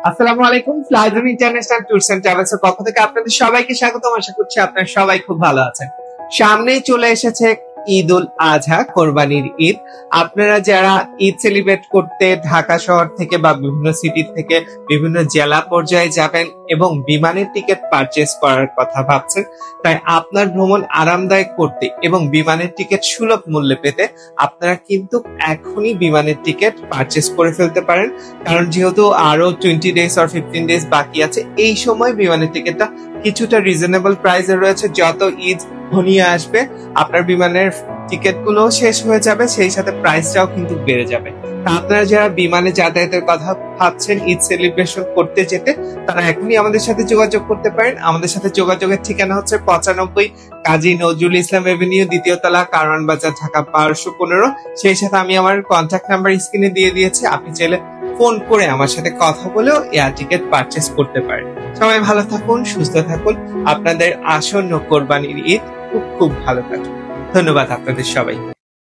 আসসালামু আলাইকুম। ফ্লাইজুন international tours and travels এর পক্ষ থেকে আপনাদের সবাইকে স্বাগতম। আশা করছি আপনারা সবাই খুব ভালো আছেন। সামনেই চলে এসেছে ঈদ উল আজহা, কোরবানির ঈদ। আপনারা যারা ঈদ সেলিব্রেট করতে ঢাকা শহর থেকে বা বিভিন্ন সিটি থেকে বিভিন্ন জেলা পর্যায়ে যাবেন এবং বিমানের টিকিট পারচেজ করার কথা ভাবছেন, তাই আপনার ভ্রমণ আরামদায়ক করতে এবং বিমানের টিকিট সুলভ মূল্যে পেতে আপনারা কিন্তু এখনই বিমানের টিকিট পারচেজ করে ফেলতে পারেন। কারণ যেহেতু আরো 20 ডেজ আর 15 ডেজ বাকি আছে, এই সময় বিমানের টিকিটটা কিছুটা রিজনেবল প্রাইসে রয়েছে। যত ঈদ ঘনিয়ে আসবে আপনার বিমানের টিকিট গুলো শেষ হয়ে যাবে, সেই সাথে প্রাইসটাও কিন্তু বেড়ে যাবে। তা আপনারা যারা বিমানে যাতায়াতের কথা ভাবছেন ঈদ সেলিব্রেশন করতে যেতে, তারা এখনই আমাদের সাথে যোগাযোগ করতে পারেন। আমাদের সাথে যোগাযোগের ঠিকানা হচ্ছে 95 কাজী নজরুল ইসলাম এভিনিউ, দ্বিতীয় তলা, কারওয়ান বাজার, ঢাকা 1215। সেই সাথে আমি আমার কন্ট্যাক্ট নাম্বার স্ক্রিনে দিয়ে দিয়েছি, আপনি চাইলে ফোন করে আমার সাথে কথা বলেও এয়ার টিকিট পারচেজ করতে পারেন। সবাই ভালো থাকুন, সুস্থ থাকুন। আপনাদের আসন্ন কোরবানির ঈদ খুব খুব ভালো কাটুক। ধন্যবাদ আপনাদের সবাই।